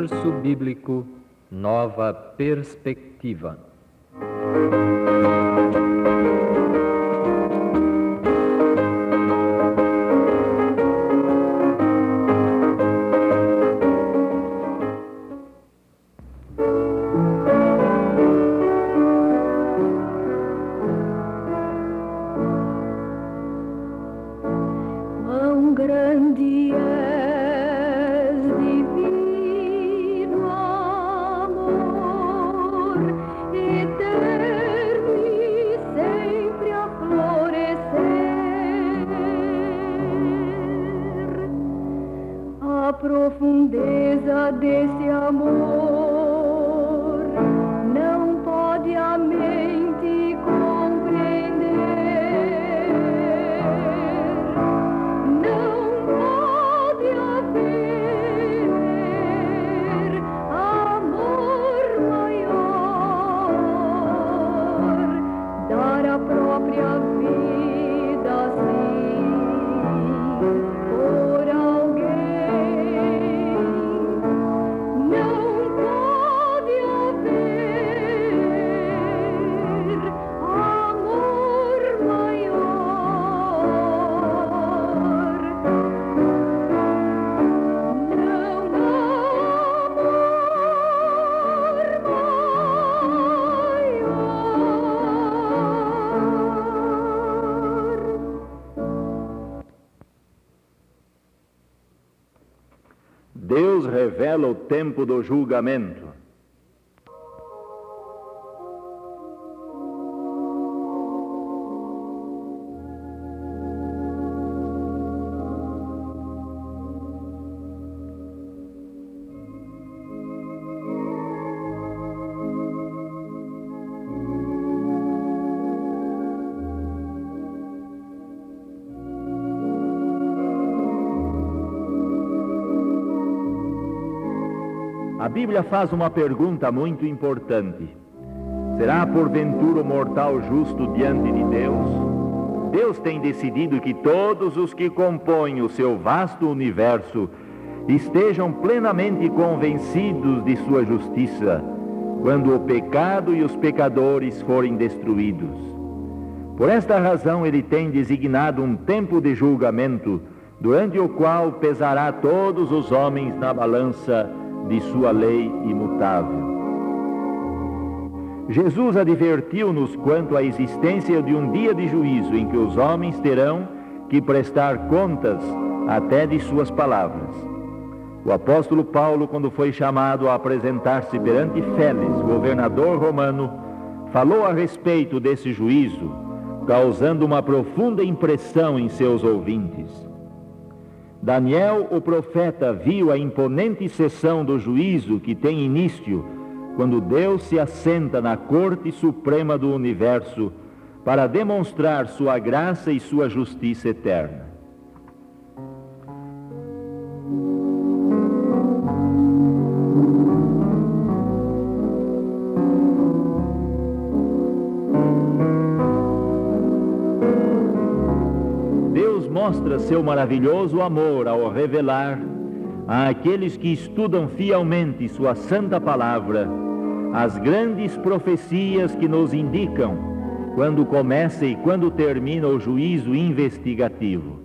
Curso Bíblico Nova Perspectiva. Quão grande és, divino amor, eterno e sempre a florescer. A profundeza desse amor não pode a mente compreender. Não pode haver amor maior, dar a própria vida assim por alguém. Não pode haver amor maior. Não Deus revela o tempo do julgamento. A Bíblia faz uma pergunta muito importante. Será porventura o mortal justo diante de Deus? Deus tem decidido que todos os que compõem o seu vasto universo estejam plenamente convencidos de sua justiça, quando o pecado e os pecadores forem destruídos. Por esta razão ele tem designado um tempo de julgamento, durante o qual pesará todos os homens na balança de sua lei imutável. Jesus advertiu-nos quanto à existência de um dia de juízo em que os homens terão que prestar contas até de suas palavras. O apóstolo Paulo, quando foi chamado a apresentar-se perante Félix, governador romano, falou a respeito desse juízo, causando uma profunda impressão em seus ouvintes. Daniel, o profeta, viu a imponente sessão do juízo que tem início quando Deus se assenta na corte suprema do universo para demonstrar sua graça e sua justiça eterna. Mostra seu maravilhoso amor ao revelar àqueles que estudam fielmente sua santa palavra as grandes profecias que nos indicam quando começa e quando termina o juízo investigativo.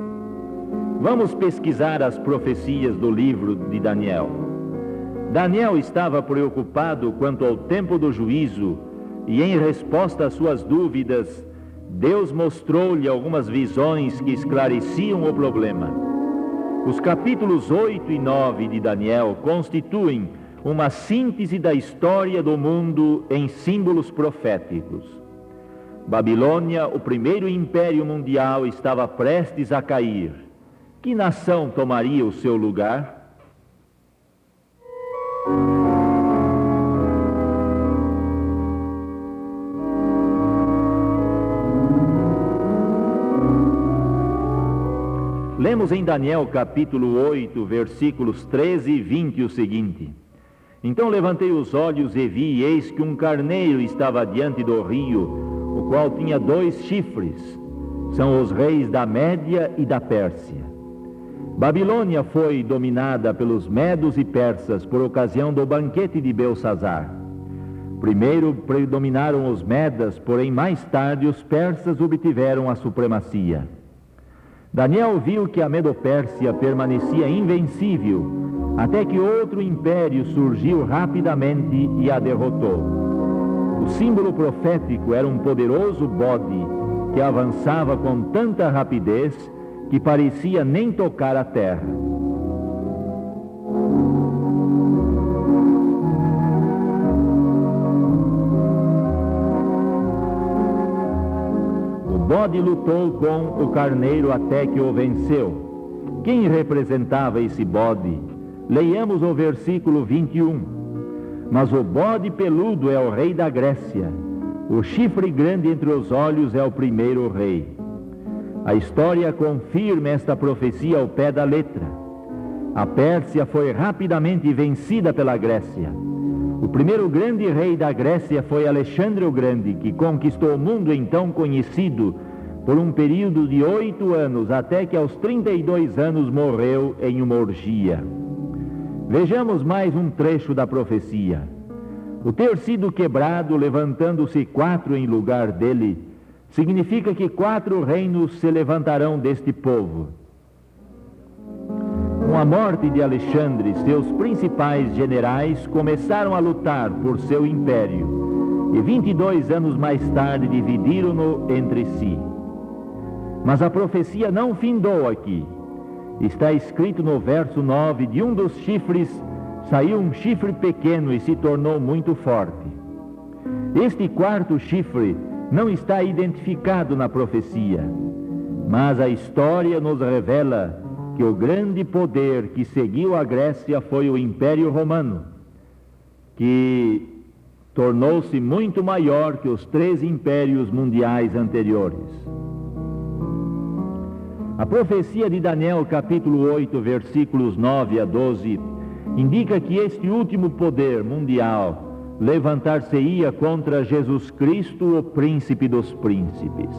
Vamos pesquisar as profecias do livro de Daniel. Daniel estava preocupado quanto ao tempo do juízo e, em resposta às suas dúvidas, Deus mostrou-lhe algumas visões que esclareciam o problema. Os capítulos 8 e 9 de Daniel constituem uma síntese da história do mundo em símbolos proféticos. Babilônia, o primeiro império mundial, estava prestes a cair. Que nação tomaria o seu lugar? Lemos em Daniel capítulo 8, versículos 13 e 20 o seguinte: Então levantei os olhos e vi, e eis que um carneiro estava diante do rio, o qual tinha 2 chifres. São os reis da Média e da Pérsia. Babilônia foi dominada pelos medos e persas por ocasião do banquete de Belsazar. Primeiro predominaram os medas, porém mais tarde os persas obtiveram a supremacia. Daniel viu que a Medopérsia permanecia invencível, até que outro império surgiu rapidamente e a derrotou. O símbolo profético era um poderoso bode que avançava com tanta rapidez que parecia nem tocar a terra. O bode lutou com o carneiro até que o venceu. Quem representava esse bode? Leiamos o versículo 21. Mas o bode peludo é o rei da Grécia. O chifre grande entre os olhos é o primeiro rei. A história confirma esta profecia ao pé da letra. A Pérsia foi rapidamente vencida pela Grécia. O primeiro grande rei da Grécia foi Alexandre o Grande, que conquistou o mundo então conhecido por um período de 8 anos, até que aos 32 anos morreu em uma orgia. Vejamos mais um trecho da profecia. O ter sido quebrado, levantando-se 4 em lugar dele, significa que 4 reinos se levantarão deste povo. Com a morte de Alexandre, seus principais generais começaram a lutar por seu império, e 22 anos mais tarde dividiram-no entre si. Mas a profecia não findou aqui. Está escrito no verso 9, de um dos chifres saiu um chifre pequeno e se tornou muito forte. Este 4º chifre não está identificado na profecia, mas a história nos revela que o grande poder que seguiu a Grécia foi o Império Romano, que tornou-se muito maior que os 3 impérios mundiais anteriores. A profecia de Daniel, capítulo 8, versículos 9 a 12, indica que este último poder mundial levantar-se-ia contra Jesus Cristo, o príncipe dos príncipes.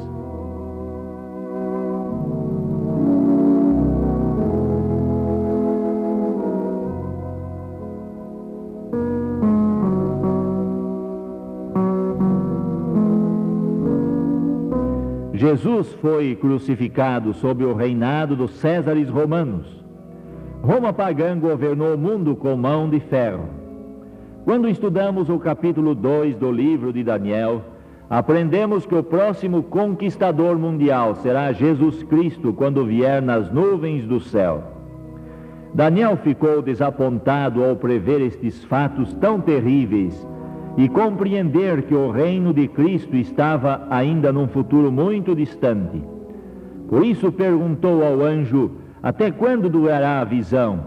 Jesus foi crucificado sob o reinado dos Césares romanos. Roma pagã governou o mundo com mão de ferro. Quando estudamos o capítulo 2 do livro de Daniel, aprendemos que o próximo conquistador mundial será Jesus Cristo quando vier nas nuvens do céu. Daniel ficou desapontado ao prever estes fatos tão terríveis e compreender que o reino de Cristo estava ainda num futuro muito distante. Por isso perguntou ao anjo: até quando durará a visão?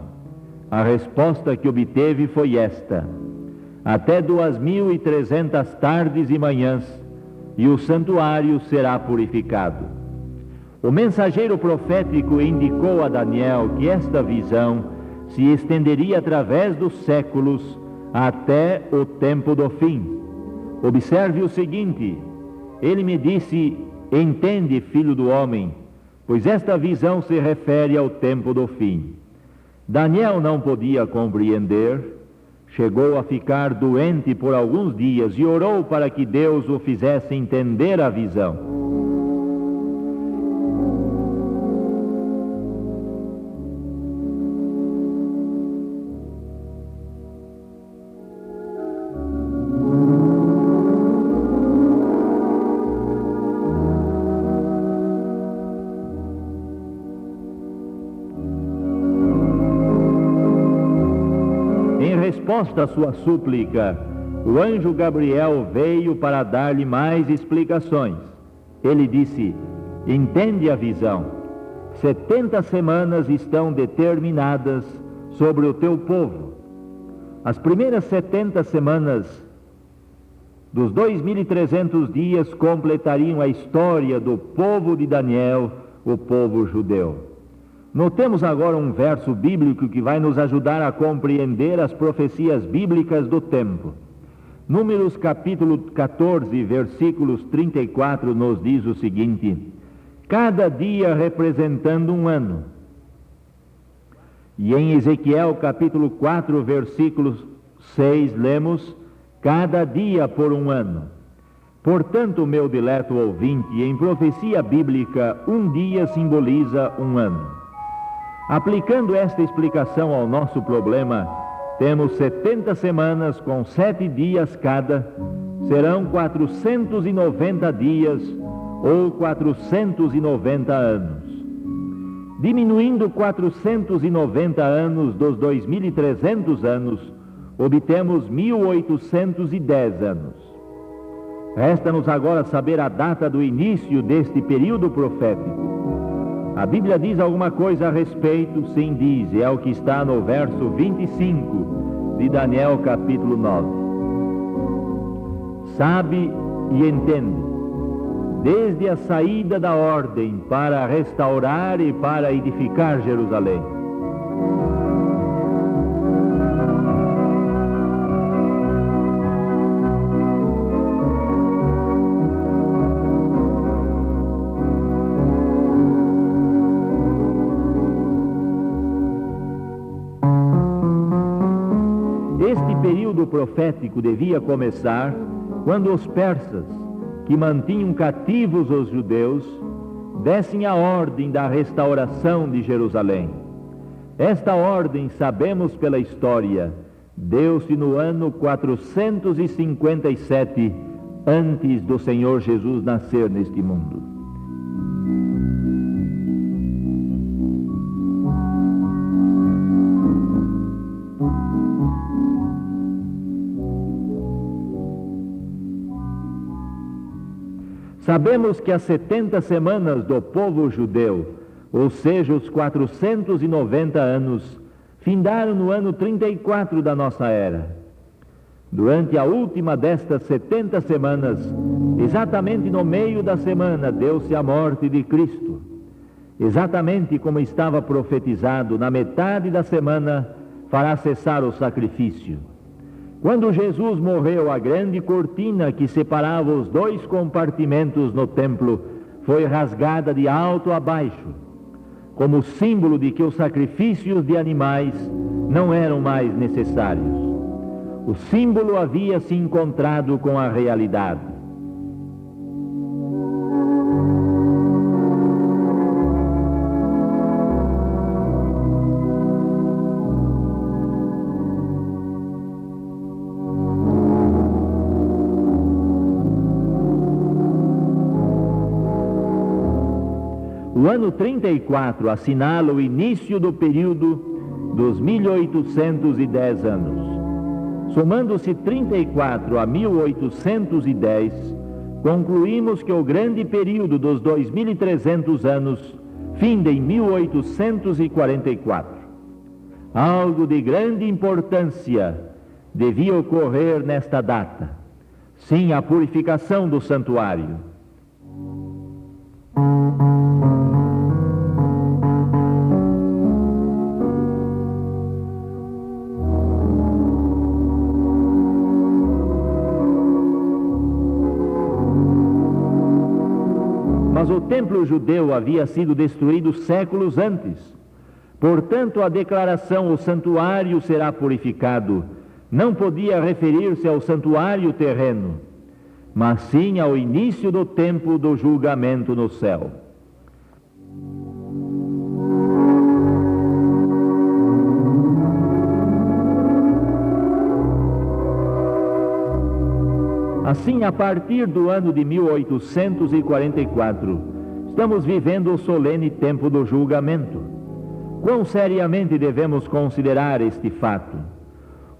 A resposta que obteve foi esta: até 2300 tardes e manhãs, e o santuário será purificado. O mensageiro profético indicou a Daniel que esta visão se estenderia através dos séculos até o tempo do fim. Observe o seguinte: ele me disse: entende, filho do homem, pois esta visão se refere ao tempo do fim. Daniel não podia compreender. Chegou a ficar doente por alguns dias e orou para que Deus o fizesse entender a visão. Em resposta à sua súplica, o anjo Gabriel veio para dar-lhe mais explicações. Ele disse: entende a visão. 70 semanas estão determinadas sobre o teu povo. As primeiras 70 semanas dos 2300 dias completariam a história do povo de Daniel, o povo judeu. Notemos agora um verso bíblico que vai nos ajudar a compreender as profecias bíblicas do tempo. Números capítulo 14, versículos 34, nos diz o seguinte: cada dia representando um ano. E em Ezequiel capítulo 4, versículo 6, lemos: cada dia por um ano. Portanto, meu dileto ouvinte, em profecia bíblica, um dia simboliza um ano. Aplicando esta explicação ao nosso problema, temos 70 semanas com 7 dias cada, serão 490 dias ou 490 anos. Diminuindo 490 anos dos 2.300 anos, obtemos 1.810 anos. Resta-nos agora saber a data do início deste período profético. A Bíblia diz alguma coisa a respeito? Sim, diz, é o que está no verso 25 de Daniel capítulo 9. Sabe e entende, desde a saída da ordem para restaurar e para edificar Jerusalém. Este período profético devia começar quando os persas, que mantinham cativos os judeus, dessem a ordem da restauração de Jerusalém. Esta ordem, sabemos pela história, deu-se no ano 457 antes do Senhor Jesus nascer neste mundo. Sabemos que as 70 semanas do povo judeu, ou seja, os 490 anos, findaram no ano 34 da nossa era. Durante a última destas 70 semanas, exatamente no meio da semana, deu-se a morte de Cristo. Exatamente como estava profetizado, na metade da semana fará cessar o sacrifício. Quando Jesus morreu, a grande cortina que separava os dois compartimentos no templo foi rasgada de alto a baixo, como símbolo de que os sacrifícios de animais não eram mais necessários. O símbolo havia se encontrado com a realidade. O ano 34 assinala o início do período dos 1.810 anos. Somando-se 34 a 1.810, concluímos que o grande período dos 2.300 anos finda em 1844. Algo de grande importância devia ocorrer nesta data. Sim, a purificação do santuário. Mas o templo judeu havia sido destruído séculos antes. Portanto, a declaração "o santuário será purificado" não podia referir-se ao santuário terreno, mas sim ao início do tempo do julgamento no céu. Assim, a partir do ano de 1844, estamos vivendo o solene tempo do julgamento. Quão seriamente devemos considerar este fato?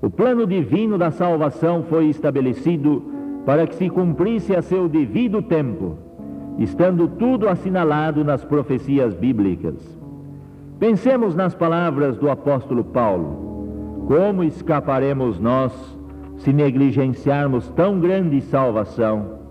O plano divino da salvação foi estabelecido para que se cumprisse a seu devido tempo, estando tudo assinalado nas profecias bíblicas. Pensemos nas palavras do apóstolo Paulo. Como escaparemos nós se negligenciarmos tão grande salvação?